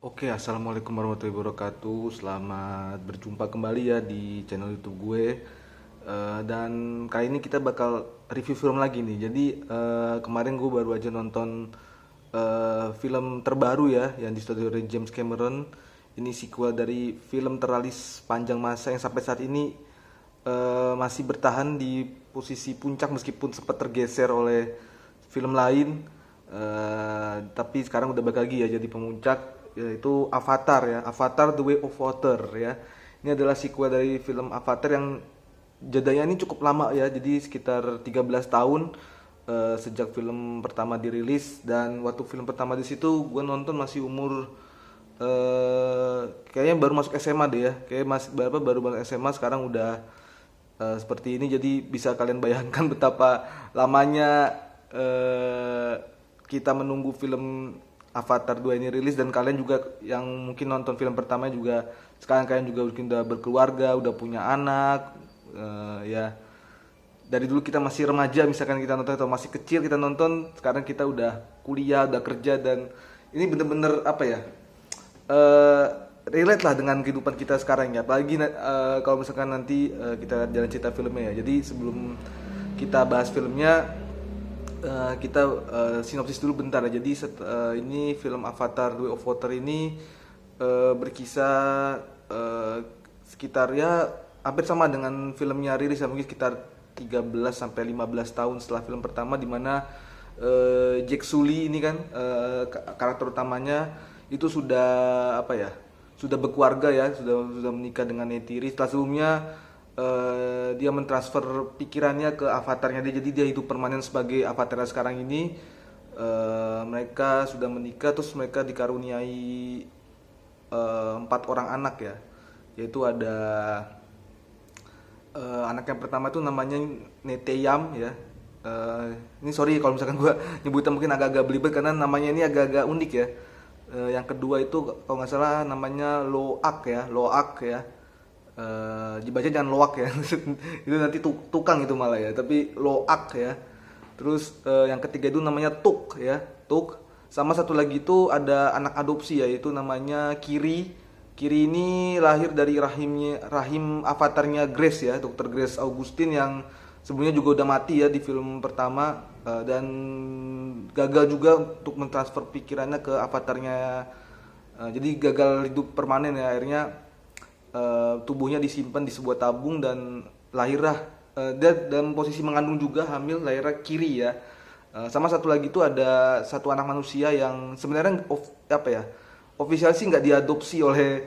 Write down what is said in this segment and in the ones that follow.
Oke, assalamualaikum warahmatullahi wabarakatuh. Selamat berjumpa kembali ya di channel YouTube gue. Dan kali ini kita bakal review film lagi nih. Jadi kemarin gue baru aja nonton film terbaru ya, yang disutradarai James Cameron. Ini sequel dari film teralis panjang masa yang sampai saat ini masih bertahan di posisi puncak meskipun sempat tergeser oleh film lain. Tapi sekarang udah balik lagi ya jadi pemuncak, yaitu Avatar ya, Avatar The Way of Water ya. Ini adalah sequel dari film Avatar yang jadanya ini cukup lama ya, jadi sekitar 13 tahun sejak film pertama dirilis. Dan waktu film pertama di situ gue nonton masih umur kayaknya baru masuk SMA deh ya, kayak masih baru masuk SMA. Sekarang udah seperti ini, jadi bisa kalian bayangkan betapa lamanya kita menunggu film Avatar 2 ini rilis. Dan kalian juga yang mungkin nonton film pertama juga sekarang kalian juga mungkin udah berkeluarga, udah punya anak, ya dari dulu kita masih remaja misalkan kita nonton, atau masih kecil kita nonton, sekarang kita udah kuliah, udah kerja. Dan ini bener-bener apa ya, eh relate lah dengan kehidupan kita sekarang ya. Apalagi kalau misalkan nanti kita jalan cerita filmnya ya. Jadi sebelum kita bahas filmnya, kita sinopsis dulu bentar ya. Jadi ini film Avatar The Way of Water ini berkisah sekitar ya hampir sama dengan filmnya rilis ya, mungkin sekitar 13 sampai 15 tahun setelah film pertama, di mana Jack Sully ini kan karakter utamanya itu sudah apa ya, sudah berkeluarga ya, sudah menikah dengan Neytiri. Setelah sebelumnya dia mentransfer pikirannya ke avatarnya dia, jadi dia hidup permanen sebagai avatar sekarang ini. Mereka sudah menikah, terus mereka dikaruniai 4 orang anak ya, yaitu ada anak yang pertama itu namanya Neteyam ya. Ini sorry kalau misalkan gue nyebutnya mungkin agak-agak belibet karena namanya ini agak-agak unik ya. Yang kedua itu kalau nggak salah namanya Loak ya. Dibaca jangan Loak ya. Itu nanti tukang itu malah ya, tapi Loak ya. Terus yang ketiga itu namanya Tuk ya, Tuk. Sama satu lagi itu ada anak adopsi ya, itu namanya Kiri. Kiri ini lahir dari rahim avatarnya Grace ya, Dr. Grace Augustine, yang sebelumnya juga udah mati ya di film pertama. Dan gagal juga untuk mentransfer pikirannya ke avatarnya. Jadi gagal hidup permanen ya, akhirnya tubuhnya disimpan di sebuah tabung dan lahirlah dia dalam posisi mengandung juga, hamil, lahirnya Kiri ya. Sama satu lagi itu ada satu anak manusia yang sebenarnya apa ya, official sih nggak diadopsi oleh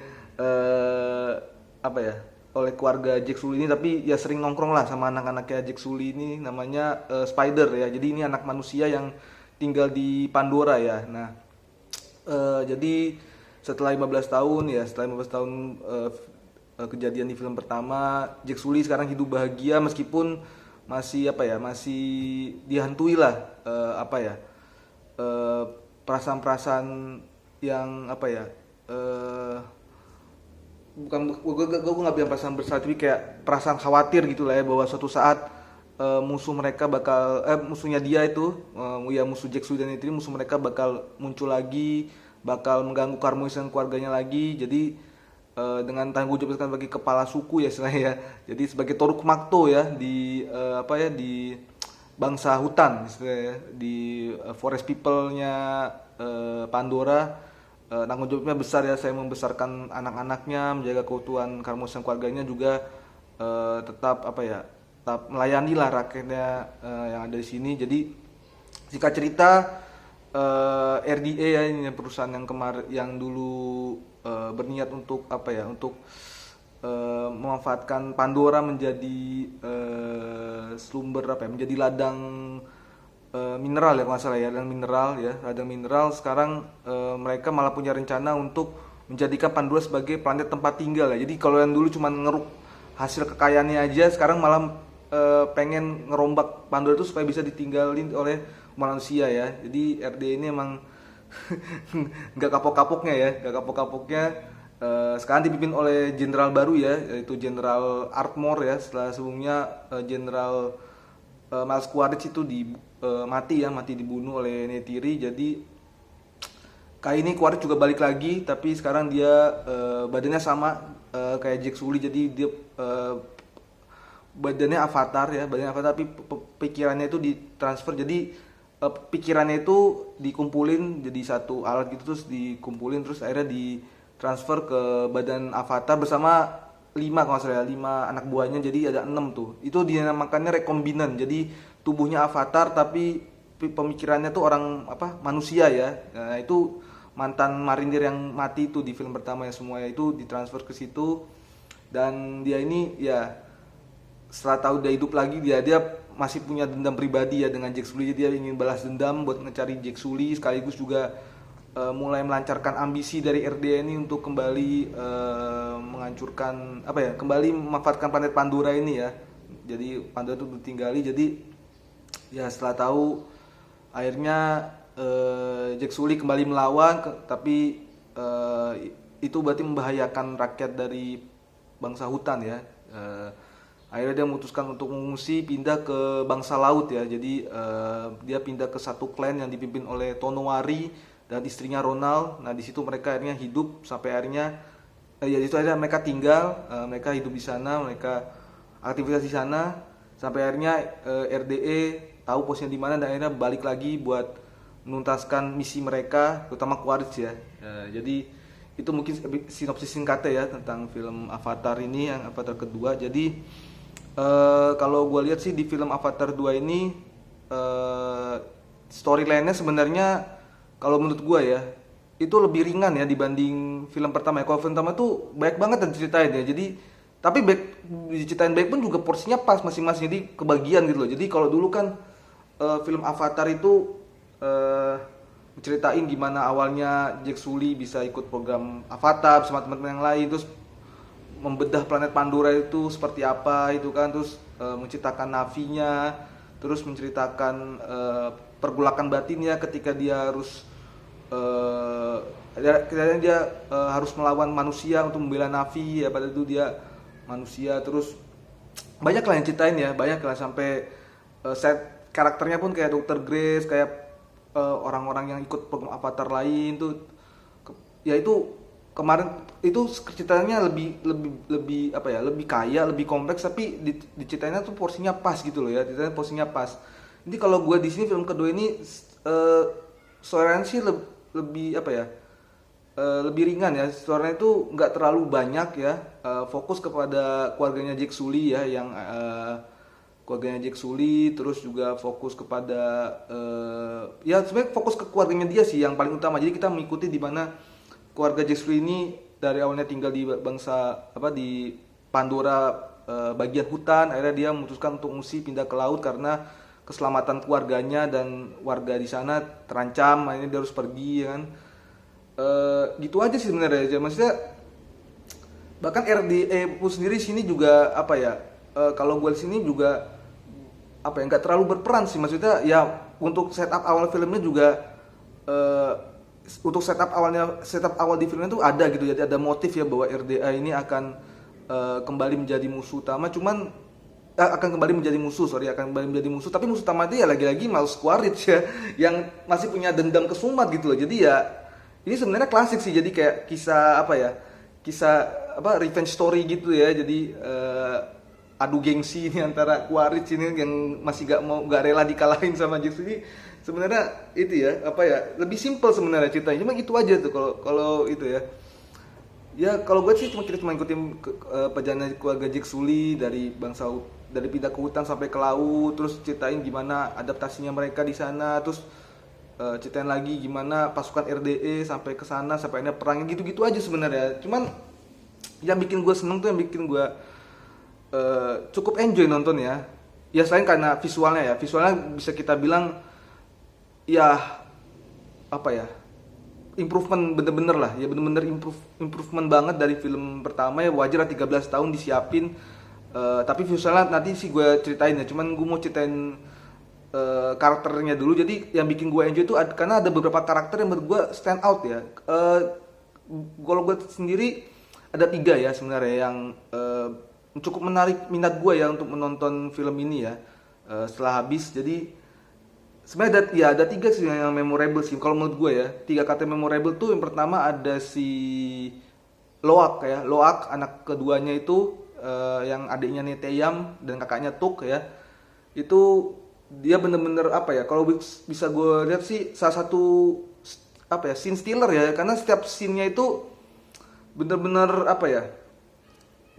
apa ya, oleh keluarga Jack Sully ini, tapi ya sering nongkrong lah sama anak-anaknya Jack Sully ini, namanya Spider ya. Jadi ini anak manusia yang tinggal di Pandora ya. Nah, jadi setelah 15 tahun ya, setelah 15 tahun kejadian di film pertama, Jack Sully sekarang hidup bahagia meskipun masih apa ya, masih dihantui lah apa ya, perasaan-perasaan yang apa ya, bukan gue nggak bilang perasaan bersalah, tapi kayak perasaan khawatir gitu lah ya, bahwa suatu saat musuh mereka bakal musuhnya dia itu, ya musuh Jack Sully dan itu, musuh mereka bakal muncul lagi, bakal mengganggu keharmonisan keluarganya lagi. Jadi dengan tanggung jawab sebagai kepala suku ya istilahnya ya, jadi sebagai Toruk Makto ya di apa ya, di bangsa hutan istilahnya ya, di forest people-nya Pandora. Tanggung jawabnya besar ya, saya membesarkan anak-anaknya, menjaga keutuhan keharmonisan keluarganya, juga tetap apa ya, tetap melayani lah rakyatnya yang ada di sini. Jadi singkat cerita, RDA ya, ini perusahaan yang yang dulu berniat untuk apa ya, untuk memanfaatkan Pandora menjadi sumber apa ya, menjadi ladang mineral ya kalau nggak salah ya, ladang mineral. Sekarang mereka malah punya rencana untuk menjadikan Pandora sebagai planet tempat tinggal ya. Jadi kalau yang dulu cuma ngeruk hasil kekayaannya aja, sekarang malah pengen ngerombak Pandora itu supaya bisa ditinggalin oleh manusia ya. Jadi RD ini emang nggak kapok-kapoknya ya, nggak kapok-kapoknya. Sekarang dipimpin oleh jenderal baru ya, yaitu Jenderal Ardmore ya. Setelah sebelumnya Jenderal Miles Quaritch itu mati dibunuh oleh Neytiri. Jadi Kali ini Quaritch juga balik lagi, tapi sekarang dia badannya sama kayak Jack Sully, jadi dia badannya avatar ya, badannya avatar tapi pikirannya itu ditransfer, jadi pikirannya itu dikumpulin jadi satu alat gitu, terus dikumpulin terus akhirnya ditransfer ke badan avatar bersama 5 kalau nggak salah ya, 5 anak buahnya, jadi ada 6 tuh. Itu dinamakannya rekombinan, jadi tubuhnya avatar tapi pemikirannya tuh orang apa manusia ya. Nah, itu mantan marinir yang mati itu di film pertama ya, semuanya itu ditransfer ke situ. Dan dia ini ya setelah tahu dia hidup lagi, dia masih punya dendam pribadi ya dengan Jack Sully, jadi dia ingin balas dendam buat ngecari Jack Sully, sekaligus juga mulai melancarkan ambisi dari RDA ini untuk kembali menghancurkan apa ya, kembali memanfaatkan planet Pandora ini ya. Jadi Pandora itu ditinggali, jadi ya setelah tahu akhirnya Jack Sully kembali melawan, tapi itu berarti membahayakan rakyat dari bangsa hutan ya. Akhirnya dia memutuskan untuk mengungsi, pindah ke bangsa laut ya. Jadi dia pindah ke satu klan yang dipimpin oleh Tonowari dan istrinya Ronald. Nah di situ mereka akhirnya hidup sampai akhirnya ya itu akhirnya mereka tinggal, mereka hidup di sana, mereka aktivitas di sana sampai akhirnya RDE tahu posisinya di mana dan akhirnya balik lagi buat menuntaskan misi mereka, terutama Quaritch ya. Jadi itu mungkin sinopsis singkatnya ya tentang film Avatar ini, yang Avatar kedua. Jadi kalau gue lihat sih di film Avatar 2 ini storyline-nya sebenarnya kalau menurut gue ya itu lebih ringan ya dibanding film pertama ya. Kalau film pertama tuh banyak banget yang diceritain ya. Jadi tapi diceritain baik pun juga porsinya pas masing-masing, jadi kebagian gitu loh. Jadi kalau dulu kan film Avatar itu menceritain gimana awalnya Jack Sully bisa ikut program Avatar bersama teman-teman yang lain, terus membedah planet Pandora itu seperti apa itu kan, terus menceritakan navinya, terus menceritakan pergolakan batinnya ketika dia harus harus melawan manusia untuk membela Navi ya, pada itu dia manusia. Terus banyak lah yang ceritain ya, banyak lah sampai set karakternya pun kayak Dr. Grace, kayak orang-orang yang ikut program Avatar lain tuh ya. Itu kemarin itu ceritanya lebih apa ya, lebih kaya, lebih kompleks, tapi diceritainnya tuh porsinya pas gitu loh ya, ceritanya porsinya pas. Jadi kalau gue di sini film kedua ini storyline sih lebih apa ya, lebih ringan ya, storyline itu nggak terlalu banyak ya, fokus kepada keluarganya Jack Sully ya, yang keluarganya Jack Sully, terus juga fokus kepada ya sebenarnya fokus ke keluarganya dia sih yang paling utama. Jadi kita mengikuti di mana keluarga Jack Sully ini dari awalnya tinggal di bangsa apa, di Pandora bagian hutan, akhirnya dia memutuskan untuk mengungsi pindah ke laut karena keselamatan keluarganya dan warga di sana terancam, akhirnya dia harus pergi ya kan. Gitu aja sih sebenarnya. Maksudnya bahkan RDA pun sendiri sini juga apa ya, kalau gue di sini juga apa ya, nggak terlalu berperan sih. Maksudnya ya untuk setup awal filmnya juga untuk setup awal di filmnya tuh ada gitu, jadi ada motif ya bahwa RDA ini akan kembali menjadi musuh utama, cuman akan kembali menjadi musuh, tapi musuh utama itu ya lagi-lagi Miles Quaritch ya, yang masih punya dendam kesumat gitu loh. Jadi ya ini sebenarnya klasik sih, jadi kayak kisah apa revenge story gitu ya. Jadi adu gengsi ini antara Quaritch ini yang masih gak rela dikalahin sama Jack Sully. Sebenarnya itu ya apa ya, lebih simple sebenarnya ceritanya, cuma itu aja tuh kalau itu ya. Ya kalau gue sih cuma ngikutin perjalanan keluarga Jack Sully dari pindah ke hutan sampai ke laut, terus ceritain gimana adaptasinya mereka di sana, terus ceritain lagi gimana pasukan RDE sampai ke sana sampai akhirnya perang, gitu-gitu aja sebenarnya. Cuman yang bikin gue seneng tuh, yang bikin gue cukup enjoy nonton ya selain karena visualnya bisa kita bilang ya apa ya, improvement bener-bener lah ya, bener-bener improvement banget dari film pertama ya. Wajar lah 13 tahun disiapin, tapi visualnya nanti sih gue ceritain ya, cuman gue mau ceritain karakternya dulu. Jadi yang bikin gue enjoy itu karena ada beberapa karakter yang menurut gue stand out ya. Kalau gue sendiri ada 3 ya sebenarnya yang cukup menarik minat gue ya untuk menonton film ini ya setelah habis. Jadi Sebenarnya ada tiga sih yang memorable sih. Kalau menurut gue ya, tiga kata memorable tuh yang pertama ada si Loak ya. Loak anak keduanya itu yang adiknya Neteyam dan kakaknya Tuk ya. Itu dia bener-bener apa ya? Kalau bisa gue lihat sih salah satu apa ya scene stealer ya. Karena setiap scene-nya itu bener-bener apa ya?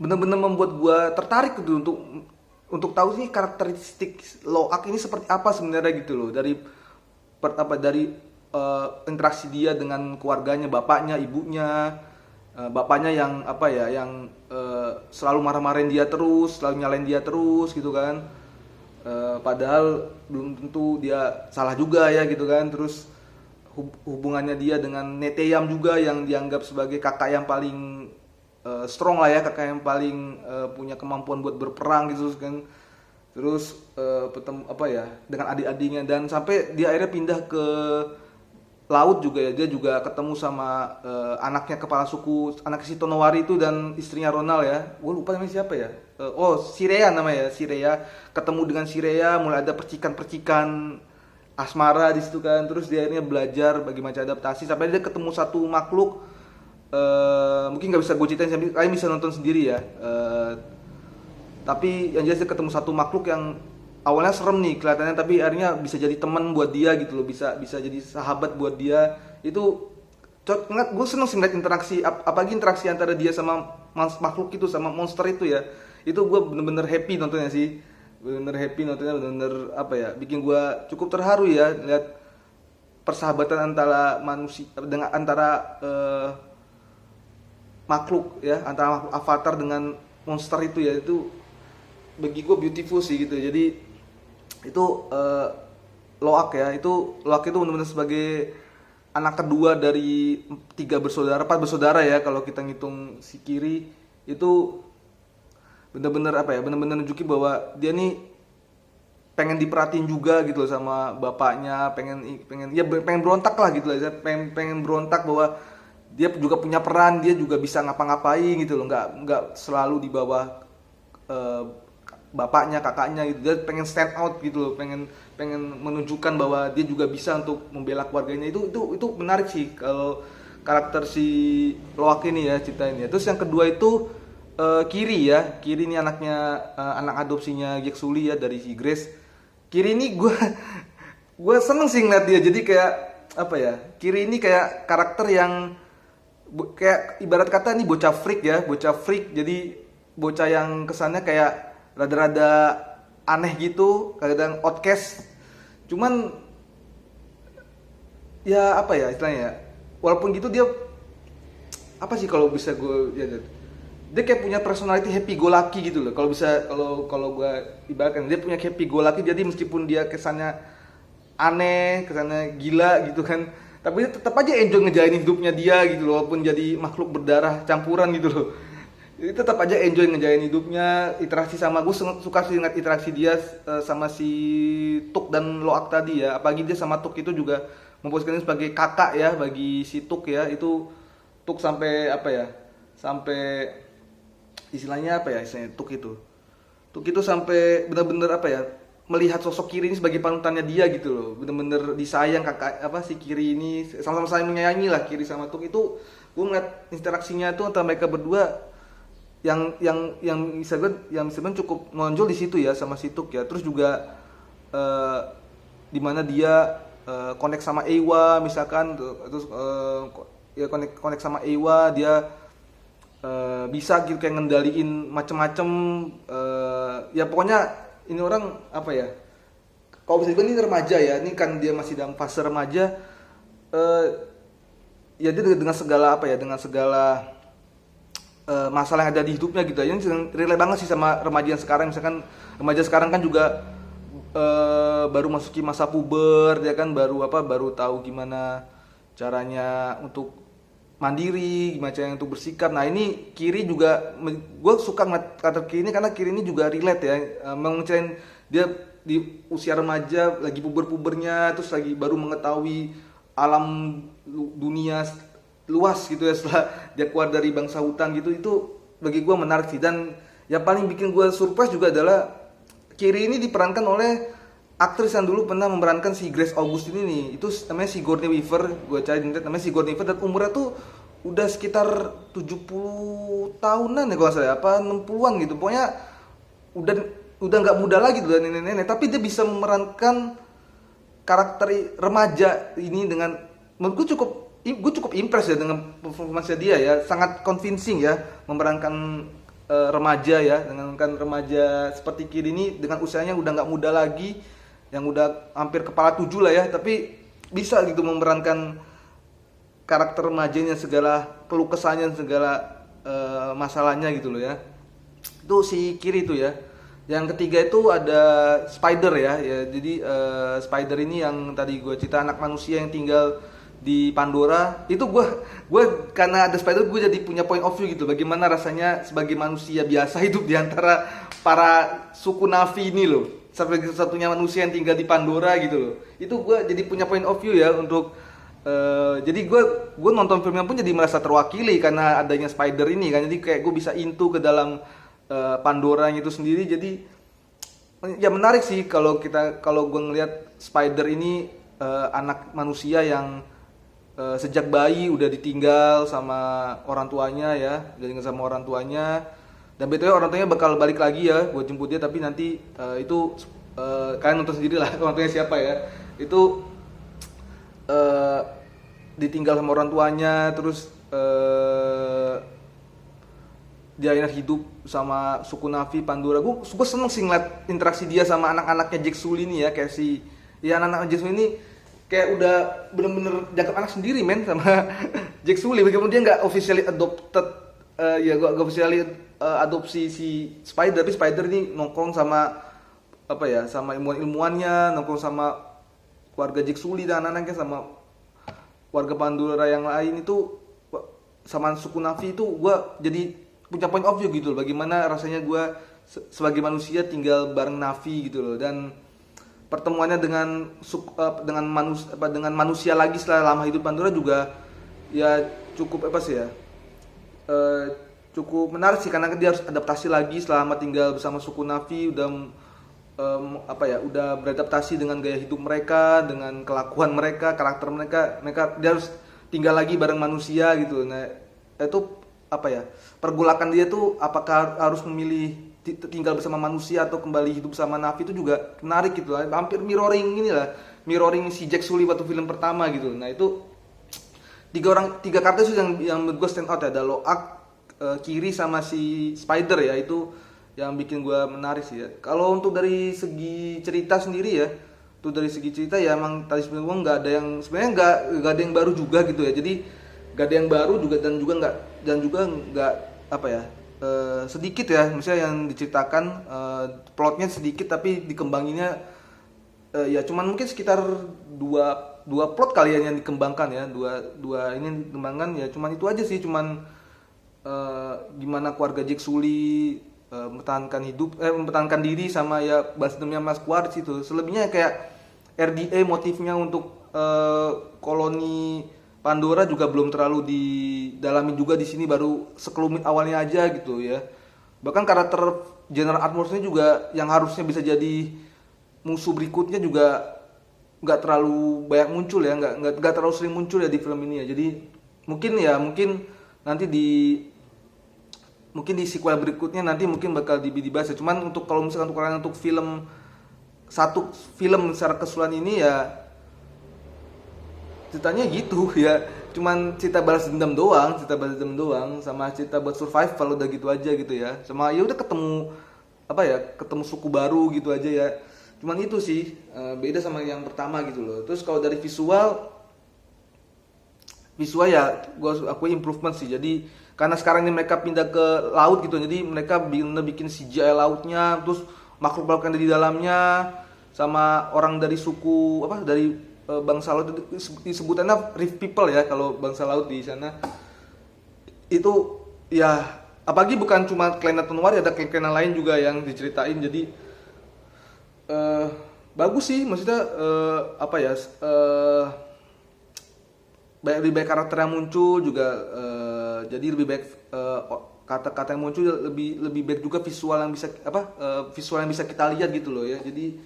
Bener-bener membuat gue tertarik gitu untuk tahu sih karakteristik Loak ini seperti apa sebenarnya gitu loh dari interaksi dia dengan keluarganya, bapaknya, ibunya, bapaknya yang apa ya yang selalu marah-marahin dia terus, selalu nyalain dia terus gitu kan. Padahal belum tentu dia salah juga ya gitu kan. Terus hubungannya dia dengan Neteyam juga yang dianggap sebagai kakak yang paling strong lah ya, kakak yang paling punya kemampuan buat berperang gitu kan. Terus apa ya dengan adik-adiknya dan sampai dia akhirnya pindah ke laut juga ya. Dia juga ketemu sama anaknya kepala suku, anak si Tonowari itu dan istrinya Ronald ya. Gue lupa namanya siapa ya. Sirea namanya ya, Sirea. Ketemu dengan Sirea, mulai ada percikan-percikan asmara di situ kan. Terus dia akhirnya belajar bagaimana cara adaptasi sampai dia ketemu satu makhluk. Mungkin nggak bisa gue ceritain, kalian bisa nonton sendiri ya. Tapi yang jelas dia ketemu satu makhluk yang awalnya serem nih kelihatannya, tapi akhirnya bisa jadi teman buat dia gitu loh, bisa jadi sahabat buat dia. Itu gue seneng sih ngeliat interaksi, apalagi interaksi antara dia sama makhluk itu, sama monster itu ya. Itu gue bener-bener happy nontonnya sih, bener-bener happy nontonnya, bener-bener apa ya, bikin gue cukup terharu ya lihat persahabatan antara manusia dengan antara makhluk ya, antara makhluk avatar dengan monster itu ya. Itu bagi gue beautiful sih gitu. Jadi itu Loak itu benar-benar sebagai anak kedua dari 4 bersaudara ya kalau kita ngitung si Kiri. Itu benar-benar apa ya, benar-benar nunjukin bahwa dia nih pengen diperhatiin juga gitu loh sama bapaknya, pengen berontak lah gitu loh. Pengen berontak bahwa dia juga punya peran, dia juga bisa ngapa-ngapain gitu loh, nggak selalu di bawah bapaknya, kakaknya gitu. Dia pengen stand out gitu loh, pengen menunjukkan bahwa dia juga bisa untuk membela keluarganya. Itu menarik sih kalau karakter si Loak ini ya, ceritain ya. Terus yang kedua itu Kiri ya. Kiri ini anak adopsinya Geksuli ya, dari si Grace. Kiri ini gue seneng sih ngeliat dia. Jadi kayak apa ya, Kiri ini kayak karakter yang kayak ibarat kata nih bocah freak. Jadi bocah yang kesannya kayak rada-rada aneh gitu, kadang outcast. Cuman ya apa ya istilahnya, walaupun gitu dia apa sih kalau bisa gue ya, dia kayak punya personality happy go lucky gitu loh. Kalau gue ibaratkan dia punya happy go lucky, jadi meskipun dia kesannya aneh, kesannya gila gitu kan, tapi dia tetap aja enjoy ngejalanin hidupnya dia gitu loh, walaupun jadi makhluk berdarah campuran gitu loh. Jadi tetap aja enjoy ngejalanin hidupnya. Interaksi sama gue suka sih ingat interaksi dia sama si Tuk dan Loak tadi ya. Apalagi dia sama Tuk itu juga memposisikannya sebagai kakak ya bagi si Tuk ya. Itu Tuk sampai apa ya, sampai istilahnya apa ya, istilahnya Tuk itu sampai benar-benar apa ya, melihat sosok Kiri ini sebagai panutannya dia gitu loh. Benar-benar disayang kakak apa si Kiri ini, sama-sama saling menyayangi lah Kiri sama Tuk. Itu gue ngeliat interaksinya tuh antara mereka berdua yang bisa cukup menonjol di situ ya, sama si Tuk ya. Terus juga di mana dia connect sama Ewa misalkan, terus ya connect sama Ewa, dia bisa gitu kayak ngendaliin macem-macem. Ya pokoknya ini orang apa ya, kalau bisa dibilang ini remaja ya, ini kan dia masih dalam fase remaja. Ya dia dengan segala apa ya, dengan segala masalah yang ada di hidupnya gitu. Ini relate banget sih sama remaja yang sekarang. Misalkan remaja sekarang kan juga baru masuki masa puber, dia kan baru tahu gimana caranya untuk mandiri, gimana caranya untuk bersikap. Nah ini Kiri juga, gue suka ngeliat karakter Kiri ini karena Kiri ini juga relate ya, menceritakan dia di usia remaja lagi puber-pubernya, terus lagi baru mengetahui alam dunia luas gitu ya setelah dia keluar dari bangsa hutan gitu. Itu bagi gue menarik sih. Dan yang paling bikin gue surprise juga adalah Kiri ini diperankan oleh aktris yang dulu pernah memerankan si Grace August ini nih, itu namanya Sigourney Weaver. Gue cari di internet, namanya Sigourney Weaver, dan umurnya tuh udah sekitar 70 tahunan ya kalau nggak salah, apa 60-an gitu. Pokoknya udah nggak muda lagi tuh, nenek-nenek, tapi dia bisa memerankan karakter remaja ini dengan, menurutku gue cukup impress ya dengan performance dia ya, sangat convincing ya memerankan remaja ya, dengan kan remaja seperti Kiri ini dengan usianya udah nggak muda lagi, yang udah hampir kepala 7 lah ya, tapi bisa gitu memerankan karakter remajanya, segala keluh kesahnya, segala masalahnya gitu loh ya. Itu si Kiri itu ya. Yang ketiga itu ada Spider ya. Jadi Spider ini yang tadi gue cerita, anak manusia yang tinggal di Pandora. Itu gue karena ada Spider, gue jadi punya point of view gitu, bagaimana rasanya sebagai manusia biasa hidup di antara para suku Navi ini loh, sebagai satunya manusia yang tinggal di Pandora gitu loh. Itu gue jadi punya point of view ya untuk jadi gue nonton filmnya pun jadi merasa terwakili karena adanya Spider ini kan. Jadi kayak gue bisa into ke dalam Pandora itu sendiri. Jadi ya menarik sih kalau gue ngelihat Spider ini anak manusia yang sejak bayi udah ditinggal sama orang tuanya ya, udah tinggal sama orang tuanya. Dan BTW orang tuanya bakal balik lagi ya buat jemput dia, tapi nanti itu kalian nonton sendiri lah orang tuanya siapa ya. Itu ditinggal sama orang tuanya, terus dia akhirnya hidup sama suku Navi Pandora. Gue seneng sih ngeliat interaksi dia sama anak-anaknya Jack Sully ini ya, kayak si ya anak-anak Jack Sully ini kayak udah bener-bener jaga anak sendiri men sama Jack Sully. Bagaimana dia nggak officially adopted gak officially adopsi si Spider, tapi Spider ini nongkrong sama apa ya, sama ilmuwan-ilmuannya, nongkrong sama keluarga Jack Sully dan anak-anaknya, sama warga Pandora yang lain itu, sama suku Navi itu. Gue jadi punya point of view gitu loh, bagaimana rasanya gue sebagai manusia tinggal bareng Navi gitu loh. Dan pertemuannya dengan manusia lagi setelah lama hidup Pandora juga ya cukup cukup menarik sih, karena dia harus adaptasi lagi selama tinggal bersama suku Navi, udah beradaptasi dengan gaya hidup mereka, dengan kelakuan mereka, karakter mereka dia harus tinggal lagi bareng manusia gitu. Nah itu pergolakan dia tuh apakah harus memilih tinggal bersama manusia atau kembali hidup sama Navi, itu juga menarik gitu lah. Hampir mirroring si Jack Sully waktu film pertama gitu. Nah itu tiga karakter itu yang menurut gue stand out ya, ada Loak, Kiri sama si Spider ya. Itu yang bikin gue menarik sih ya. Kalau untuk dari segi cerita sendiri ya, tuh dari segi cerita ya emang tadi sebenarnya gue nggak ada yang baru juga gitu ya. Jadi nggak ada yang baru juga, dan juga nggak sedikit ya, misalnya yang diceritakan plotnya sedikit tapi dikembanginnya ya cuman mungkin sekitar dua plot kalian yang dikembangkan ya, dua ini dikembangkan ya, cuman itu aja sih, cuman gimana keluarga Jack Sully mempertahankan diri sama ya balas dendamnya Mas Quaritch itu. Selebihnya kayak RDA motifnya untuk koloni Pandora juga belum terlalu didalami juga di sini, baru sekelumit awalnya aja gitu ya. Bahkan karakter General Atmos-nya juga yang harusnya bisa jadi musuh berikutnya juga nggak terlalu banyak muncul ya, nggak terlalu sering muncul ya di film ini ya. Jadi mungkin nanti di sequel berikutnya nanti mungkin bakal dibahas ya. Cuman kalau misalkan untuk film secara keseluruhan ini ya ceritanya gitu ya, cuman cerita balas dendam doang, sama cerita buat survival, udah gitu aja gitu ya. Sama ya udah ketemu suku baru gitu aja ya. Cuman itu sih beda sama yang pertama gitu loh. Terus kalau dari visual ya aku improvement sih. Jadi karena sekarang ini mereka pindah ke laut gitu, jadi mereka bikin CGI lautnya, terus makhluk-makhluk yang ada di dalamnya, sama orang dari suku dari bangsa laut, disebutannya Reef People ya kalau bangsa laut di sana. Itu ya apalagi bukan cuma Kleina Tenwar, ada Kleina lain juga yang diceritain. Jadi bagus sih, maksudnya lebih baik karakter yang muncul juga, jadi lebih baik kata-kata yang muncul, lebih baik juga visual yang bisa kita lihat gitu loh ya. Jadi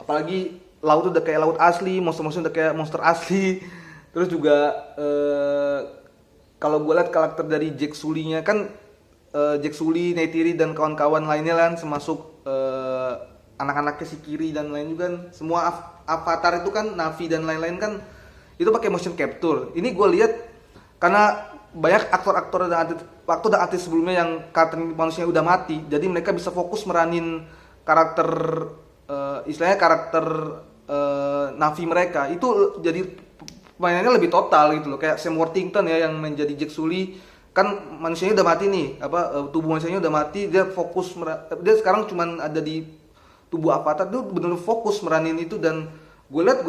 apalagi laut udah kayak laut asli, monster-monster udah kayak monster asli. Terus juga kalau gue lihat karakter dari Jack Sully-nya kan, Jack Sully, Neytiri dan kawan-kawan lainnya kan, termasuk anak-anaknya si Kiri dan lain juga kan, semua avatar itu kan, Navi dan lain-lain kan itu pakai motion capture. Ini gue lihat karena banyak aktor-aktor dan artis sebelumnya yang karakter manusia udah mati, jadi mereka bisa fokus meranin karakter, istilahnya karakter Navi mereka itu, jadi mainannya lebih total gitu loh. Kayak Sam Worthington ya yang menjadi Jack Sully, kan manusianya udah mati nih, tubuh manusianya udah mati, dia fokus dia sekarang cuman ada di tubuh avatar, dia benar-benar fokus meranin itu. Dan gue lihat,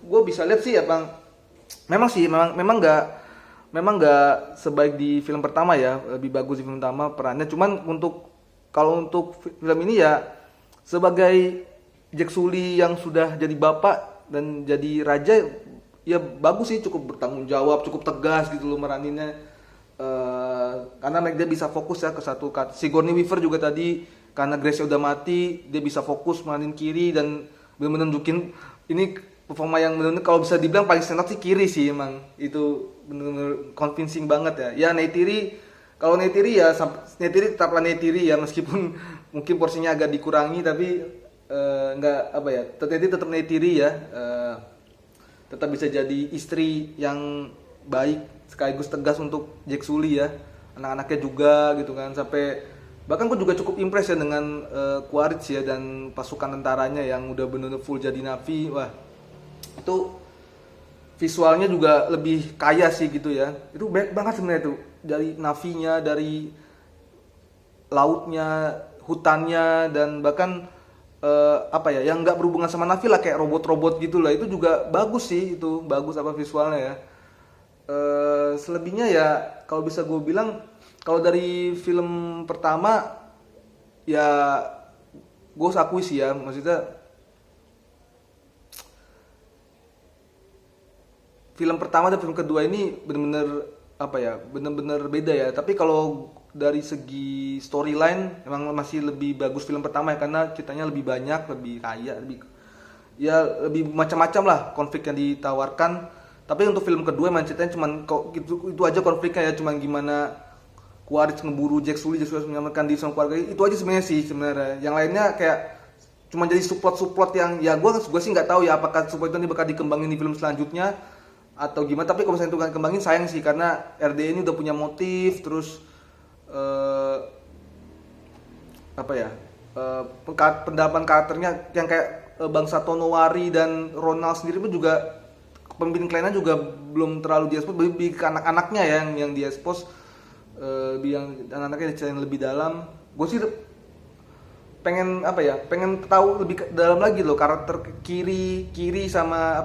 gue bisa lihat sih ya bang, memang nggak sebaik di film pertama ya, lebih bagus di film pertama perannya. Cuman kalau untuk film ini ya, sebagai Jack Sully yang sudah jadi bapak dan jadi raja, ya bagus sih, cukup bertanggung jawab, cukup tegas gitu loh meraninnya. Karena dia bisa fokus ya ke satu. Sigourney Weaver juga tadi, karena Grace udah mati, dia bisa fokus meranin Kiri dan benar-benar nunjukin ini performa yang benar-benar kalau bisa dibilang paling stand out sih Kiri sih, emang itu benar-benar convincing banget ya. Ya Neytiri, kalau Neytiri ya Neytiri tetaplah Neytiri ya, meskipun mungkin porsinya agak dikurangi, tapi nggak apa ya, tetap Neytiri ya, tetap bisa jadi istri yang baik sekaligus tegas untuk Jack Sully ya, anak-anaknya juga gitu kan. Sampai bahkan gue juga cukup impress ya dengan Quaritch ya dan pasukan tentaranya yang udah bener-bener full jadi Navi. Wah, itu visualnya juga lebih kaya sih gitu ya. Itu banyak banget sebenarnya tuh, dari Navinya, dari lautnya, hutannya, dan bahkan yang nggak berhubungan sama Navi lah, kayak robot-robot gitu lah. Itu juga bagus sih, itu bagus visualnya ya. Selebihnya ya kalau bisa gue bilang, kalau dari film pertama ya gue akui sih ya, maksudnya film pertama dan film kedua ini bener-bener beda ya. Tapi kalau dari segi storyline emang masih lebih bagus film pertama ya, karena ceritanya lebih banyak, lebih kaya, lebih macam-macam lah konflik yang ditawarkan. Tapi untuk film kedua emang ceritanya cuman itu aja konfliknya ya, cuman gimana Quaritch ngeburu Jack Sully menyelamatkan diri sama keluarga, itu aja sebenarnya sih sebenarnya. Yang lainnya kayak cuma jadi subplot yang ya gue sih nggak tahu ya apakah subplot itu bakal dikembangin di film selanjutnya atau gimana. Tapi kalau misalnya itu kan kembangin, sayang sih, karena RDA ini udah punya motif, terus pendapat karakternya yang kayak bangsa Tonowari dan Ronald sendiri pun juga, pemimpin kliennya juga belum terlalu diekspos, lebih ke anak-anaknya yang diekspos, yang anak-anaknya diceritain lebih dalam. Gue sih pengen tahu lebih dalam lagi loh karakter Kiri sama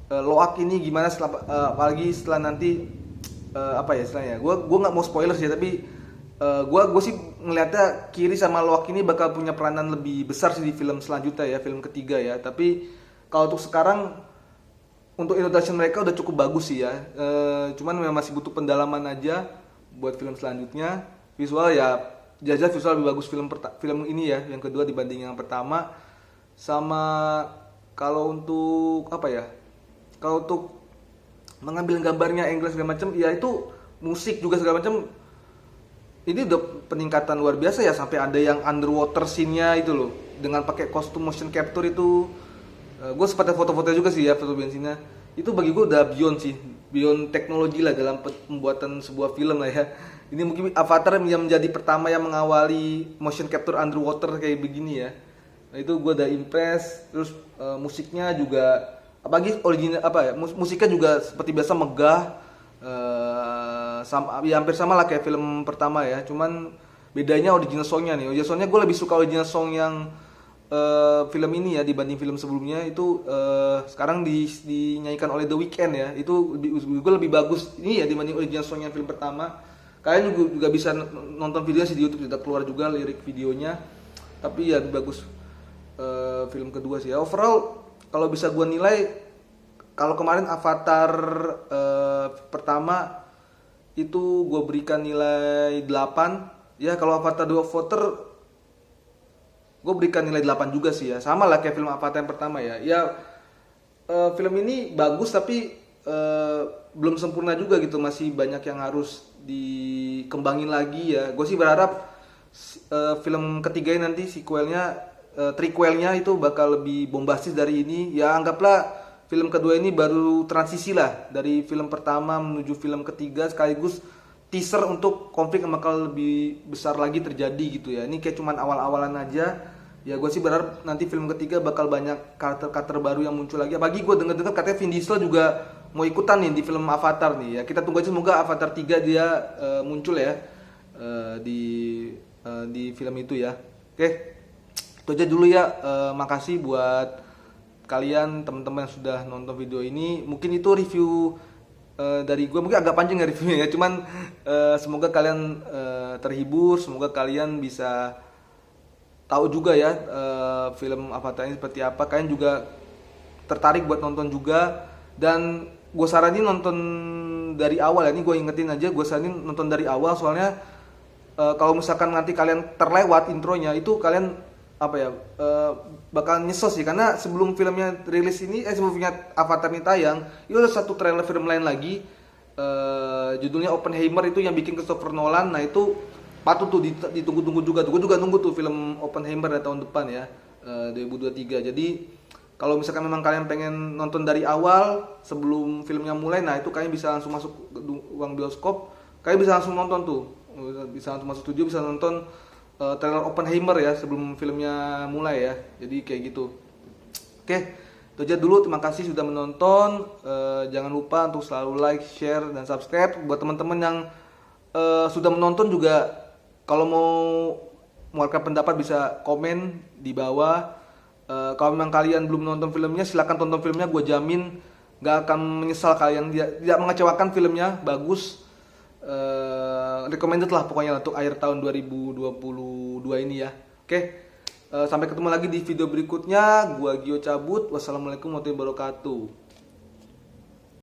Loak ini gimana setelah, apalagi setelah nanti istilahnya. Gue nggak mau spoiler sih, tapi gue sih ngelihatnya Kiri sama Loak ini bakal punya peranan lebih besar sih di film selanjutnya ya, film ketiga ya. Tapi kalau untuk sekarang, untuk introduction mereka udah cukup bagus sih ya. Cuman memang masih butuh pendalaman aja buat film selanjutnya. Visual ya jelas visual lebih bagus film ini ya, yang kedua dibanding yang pertama. Sama kalau untuk kalau untuk mengambil gambarnya, angle segala macam, ya itu musik juga segala macam, ini udah peningkatan luar biasa ya. Sampai ada yang underwater scene-nya itu loh, dengan pakai kostum motion capture itu. Gue sempat foto-foto juga sih ya, foto bensinnya. Itu bagi gue udah beyond teknologi lah dalam pembuatan sebuah film lah ya. Ini mungkin Avatar yang menjadi pertama yang mengawali motion capture underwater kayak begini ya. Nah, itu gue udah impress. Terus musiknya juga, apalagi original musiknya juga seperti biasa megah. Hampir sama lah kayak film pertama ya. Cuman bedanya original songnya nih. Original songnya gue lebih suka original song yang film ini ya dibanding film sebelumnya. Itu sekarang dinyanyikan oleh The Weeknd ya. Itu gue lebih bagus ini ya dibanding original songnya film pertama. Kalian juga bisa nonton videonya sih di YouTube, sudah keluar juga lirik videonya. Tapi ya lebih bagus film kedua sih ya. Overall kalau bisa gue nilai, kalau kemarin Avatar pertama itu gue berikan nilai 8 ya. Kalau Avatar 2 Water gue berikan nilai 8 juga sih ya. Sama lah kayak film Avatar yang pertama ya. Ya film ini bagus tapi belum sempurna juga gitu, masih banyak yang harus dikembangin lagi ya. Gue sih berharap film ketiga ini nanti sequelnya, prequelnya itu bakal lebih bombastis dari ini. Ya anggaplah film kedua ini baru transisi lah dari film pertama menuju film ketiga, sekaligus teaser untuk konflik yang bakal lebih besar lagi terjadi gitu ya. Ini kayak cuman awal-awalan aja. Ya gue sih berharap nanti film ketiga bakal banyak karakter-karakter baru yang muncul lagi. Apalagi gue denger-dengar katanya Vin Diesel juga mau ikutan nih di film Avatar nih ya. Kita tunggu aja, semoga Avatar 3 dia muncul ya di film itu ya. Oke, itu aja dulu ya. Makasih buat kalian teman-teman yang sudah nonton video ini. Mungkin itu review dari gue, mungkin agak panjang ya reviewnya ya. Cuman semoga kalian terhibur, semoga kalian bisa tahu juga ya film Avatar ini seperti apa. Kalian juga tertarik buat nonton juga. Dan gue saranin nonton dari awal ya. Ini gue ingetin aja, gue saranin nonton dari awal. Soalnya kalau misalkan nanti kalian terlewat intronya, itu kalian bakal nyesel sih. Karena sebelum filmnya rilis ini, sebelum filmnya Avatar ini tayang, itu ada satu trailer film lain lagi, judulnya Oppenheimer, itu yang bikin Christopher Nolan. Nah itu patut tuh ditunggu-tunggu juga. Gue juga nunggu tuh film Oppenheimer tahun depan ya, 2023. Jadi kalau misalkan memang kalian pengen nonton dari awal sebelum filmnya mulai, nah itu kalian bisa langsung masuk ruang bioskop. Kalian bisa langsung nonton tuh, bisa langsung masuk studio, bisa nonton trailer Oppenheimer ya sebelum filmnya mulai ya. Jadi kayak gitu. Oke, itu aja dulu. Terima kasih sudah menonton. Jangan lupa untuk selalu like, share, dan subscribe. Buat teman-teman yang sudah menonton juga, kalau mau mengeluarkan pendapat bisa komen di bawah. Kalau memang kalian belum nonton filmnya, silahkan tonton filmnya. Gue jamin gak akan menyesal kalian. Tidak mengecewakan, filmnya bagus. Recommended lah pokoknya untuk akhir tahun 2022 ini ya. Oke, sampai ketemu lagi di video berikutnya. Gua Gio cabut. Wassalamualaikum warahmatullahi wabarakatuh.